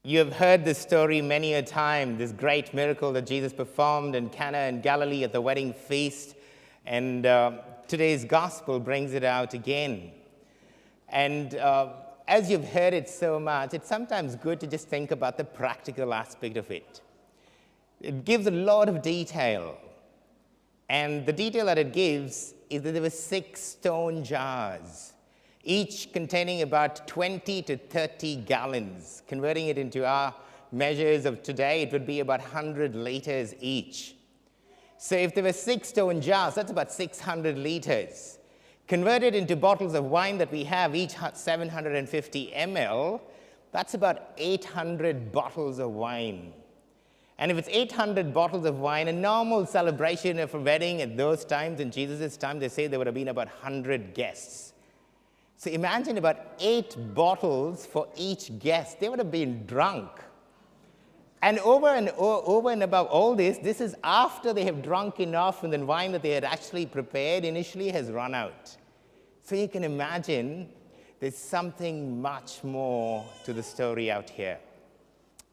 You have heard this story many a time, this great miracle that Jesus performed in Cana in Galilee at the wedding feast. And today's gospel brings it out again. And as you've heard it so much, it's sometimes good to just think about the practical aspect of it. It gives a lot of detail. And the detail that it gives is that there were 6 stone jars, each containing about 20 to 30 gallons. Converting it into our measures of today, it would be about 100 liters each. So if there were 6 stone jars, that's about 600 liters. Converted into bottles of wine that we have, each 750 ml, that's about 800 bottles of wine. And if it's 800 bottles of wine, a normal celebration of a wedding at those times, in Jesus' time, they say there would have been about 100 guests. So imagine about 8 bottles for each guest. They would have been drunk. And over and above all this is after they have drunk enough and the wine that they had actually prepared initially has run out. So you can imagine there's something much more to the story out here.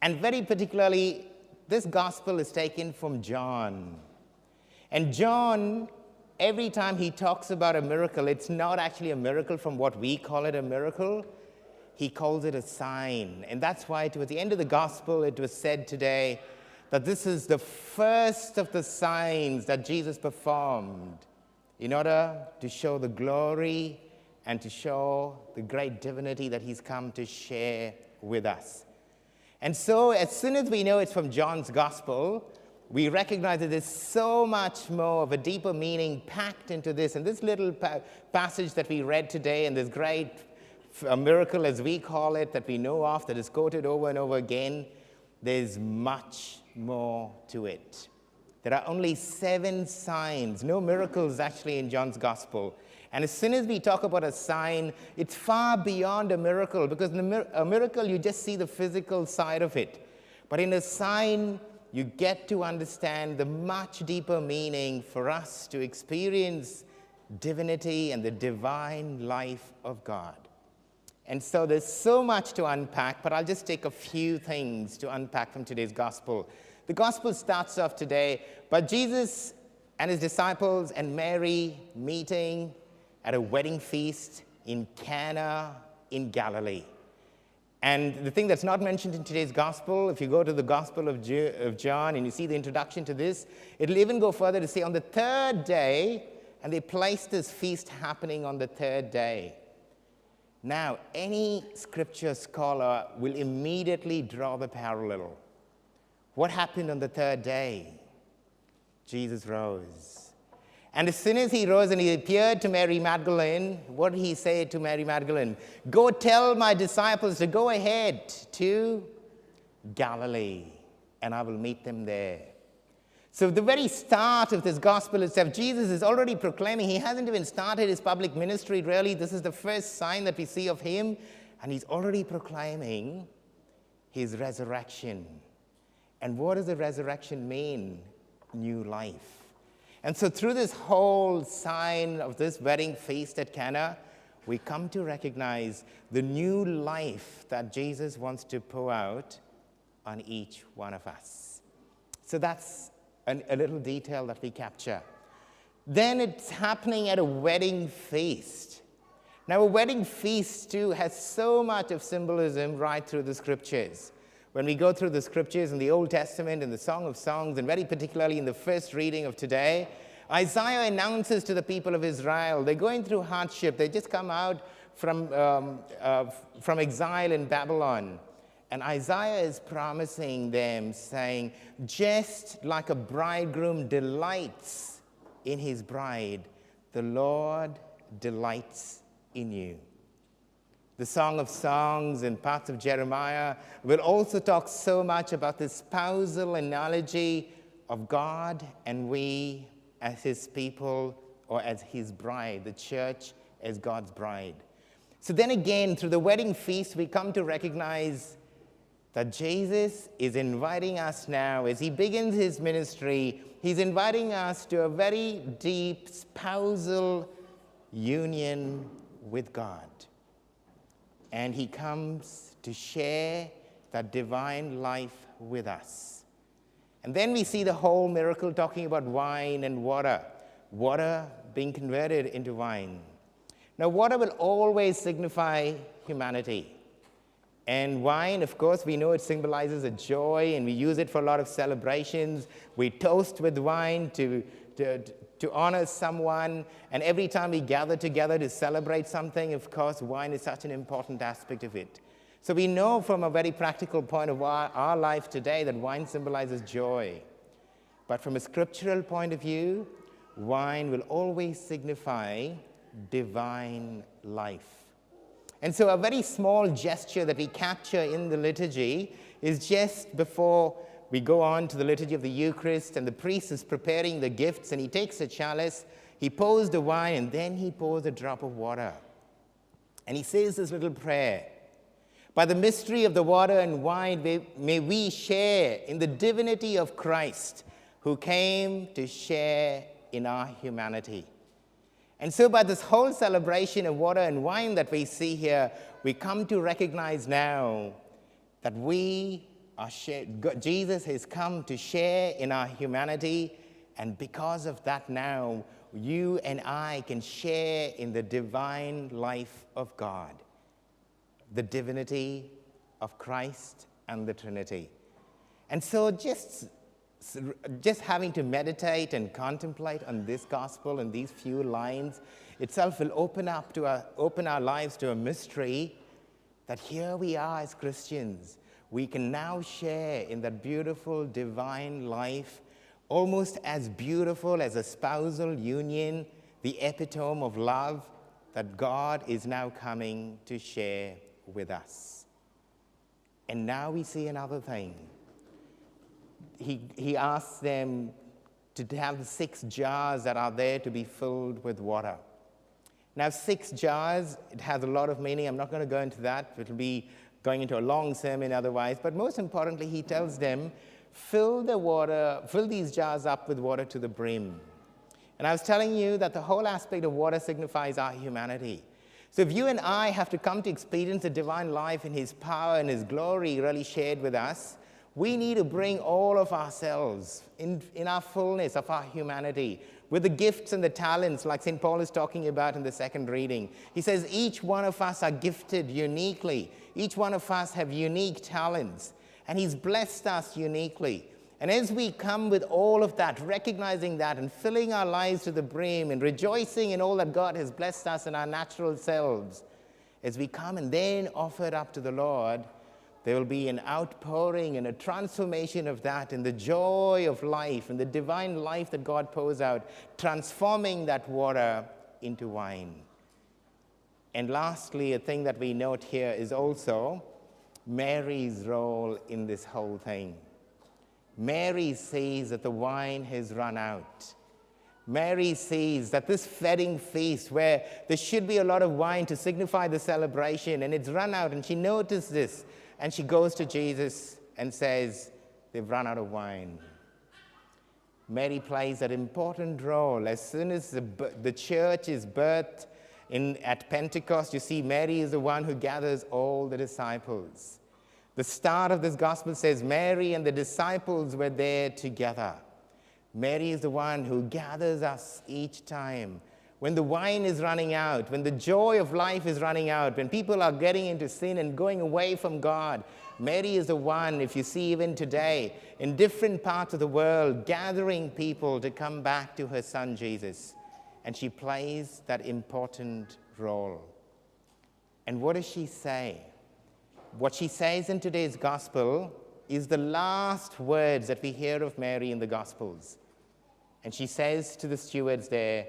And very particularly, this gospel is taken from John. And John, every time he talks about a miracle, it's not actually a miracle from what we call it a miracle. He calls it a sign. And that's why towards the end of the gospel, it was said today that this is the first of the signs that Jesus performed in order to show the glory and to show the great divinity that he's come to share with us. And so as soon as we know it's from John's gospel, we recognize that there's so much more of a deeper meaning packed into this. And this little passage that we read today, and this great miracle, as we call it, that we know of, that is quoted over and over again, there's much more to it. There are only 7 signs, no miracles actually in John's gospel. And as soon as we talk about a sign, it's far beyond a miracle, because in a miracle, you just see the physical side of it. But in a sign, you get to understand the much deeper meaning for us to experience divinity and the divine life of God. And so there's so much to unpack, but I'll just take a few things to unpack from today's gospel. The gospel starts off today by Jesus and his disciples and Mary meeting at a wedding feast in Cana in Galilee. And the thing that's not mentioned in today's gospel, if you go to the Gospel of John and you see the introduction to this, it'll even go further to say on the 3rd day, and they placed this feast happening on the 3rd day. Now, any scripture scholar will immediately draw the parallel. What happened on the 3rd day? Jesus rose. And as soon as he rose and he appeared to Mary Magdalene, what did he say to Mary Magdalene? Go tell my disciples to go ahead to Galilee, and I will meet them there. So the very start of this gospel itself, Jesus is already proclaiming. He hasn't even started his public ministry, really. This is the first sign that we see of him, and he's already proclaiming his resurrection. And what does the resurrection mean? New life. And so through this whole sign of this wedding feast at Cana, we come to recognize the new life that Jesus wants to pour out on each one of us. So that's a little detail that we capture. Then it's happening at a wedding feast. Now, a wedding feast, too, has so much of symbolism right through the scriptures. When we go through the scriptures in the Old Testament, in the Song of Songs, and very particularly in the first reading of today, Isaiah announces to the people of Israel, they're going through hardship. They just come out from exile in Babylon. And Isaiah is promising them, saying, just like a bridegroom delights in his bride, the Lord delights in you. The Song of Songs and parts of Jeremiah will also talk so much about the spousal analogy of God and we as his people, or as his bride, the church as God's bride. So then again, through the wedding feast, we come to recognize that Jesus is inviting us now, as he begins his ministry, he's inviting us to a very deep spousal union with God. And he comes to share that divine life with us. And then we see the whole miracle talking about wine and water being converted into wine. Now, water will always signify humanity. And wine, of course, we know it symbolizes a joy, and we use it for a lot of celebrations. We toast with wine to honor someone. And every time we gather together to celebrate something, of course, wine is such an important aspect of it. So we know from a very practical point of our life today that wine symbolizes joy. But from a scriptural point of view, wine will always signify divine life. And so a very small gesture that we capture in the liturgy is just before we go on to the liturgy of the Eucharist, and the priest is preparing the gifts, and he takes a chalice, he pours the wine, and then he pours a drop of water. And he says this little prayer: by the mystery of the water and wine, may we share in the divinity of Christ, who came to share in our humanity. And so by this whole celebration of water and wine that we see here, we come to recognize now that Jesus has come to share in our humanity, and because of that now, you and I can share in the divine life of God, the divinity of Christ and the Trinity. And so just having to meditate and contemplate on this gospel and these few lines itself will open our lives to a mystery that here we are as Christians. We can now share in that beautiful divine life, almost as beautiful as a spousal union, the epitome of love that God is now coming to share with us. And now we see another thing. He asks them to have the 6 jars that are there to be filled with water. Now, 6 jars, it has a lot of meaning. I'm not going to go into that. It'll be going into a long sermon otherwise. But most importantly, he tells them, fill these jars up with water to the brim. And I was telling you that the whole aspect of water signifies our humanity. So if you and I have to come to experience the divine life in his power and his glory really shared with us, we need to bring all of ourselves in our fullness of our humanity, with the gifts and the talents like St. Paul is talking about in the second reading. He says each one of us are gifted uniquely. Each one of us have unique talents, and he's blessed us uniquely. And as we come with all of that, recognizing that and filling our lives to the brim and rejoicing in all that God has blessed us in our natural selves, as we come and then offer it up to the Lord, there will be an outpouring and a transformation of that in the joy of life and the divine life that God pours out, transforming that water into wine. And lastly, a thing that we note here is also Mary's role in this whole thing. Mary sees that the wine has run out. Mary sees that this wedding feast, where there should be a lot of wine to signify the celebration, and it's run out, and she noticed this. And she goes to Jesus and says, they've run out of wine. Mary plays that important role. As soon as the church is birthed at Pentecost, you see Mary is the one who gathers all the disciples. The start of this gospel says Mary and the disciples were there together. Mary is the one who gathers us each time. When the wine is running out, when the joy of life is running out, when people are getting into sin and going away from God, Mary is the one, if you see even today, in different parts of the world, gathering people to come back to her son Jesus. And she plays that important role. And what does she say? What she says in today's gospel is the last words that we hear of Mary in the Gospels. And she says to the stewards there,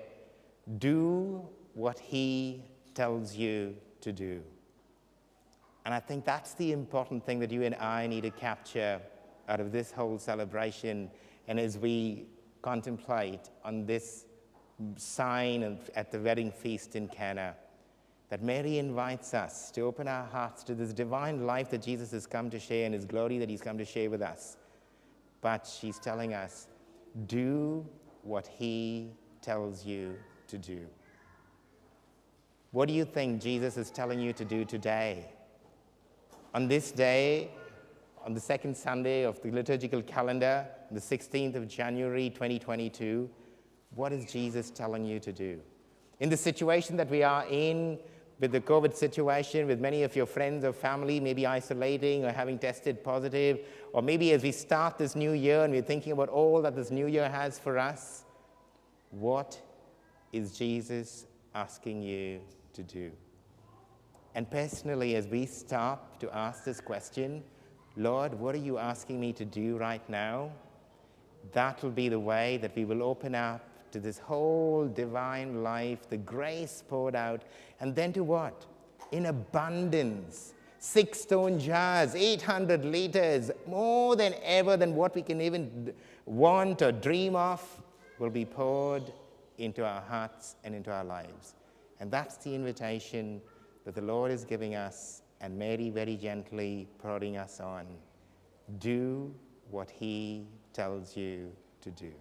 do what he tells you to do. And I think that's the important thing that you and I need to capture out of this whole celebration, and as we contemplate on this sign at the wedding feast in Cana, that Mary invites us to open our hearts to this divine life that Jesus has come to share and his glory that he's come to share with us. But she's telling us, do what he tells you to do. What do you think Jesus is telling you to do today? On this day, on the second Sunday of the liturgical calendar, the 16th of January 2022, what is Jesus telling you to do? In the situation that we are in, with the COVID situation, with many of your friends or family maybe isolating or having tested positive, or maybe as we start this new year and we're thinking about all that this new year has for us, what is Jesus asking you to do? And personally, as we stop to ask this question, Lord, what are you asking me to do right now? That will be the way that we will open up to this whole divine life, the grace poured out, and then to what? In abundance. 6 stone jars, 800 liters, more than ever than what we can even want or dream of, will be poured into our hearts and into our lives. And that's the invitation that the Lord is giving us, and Mary very gently prodding us on. Do what he tells you to do.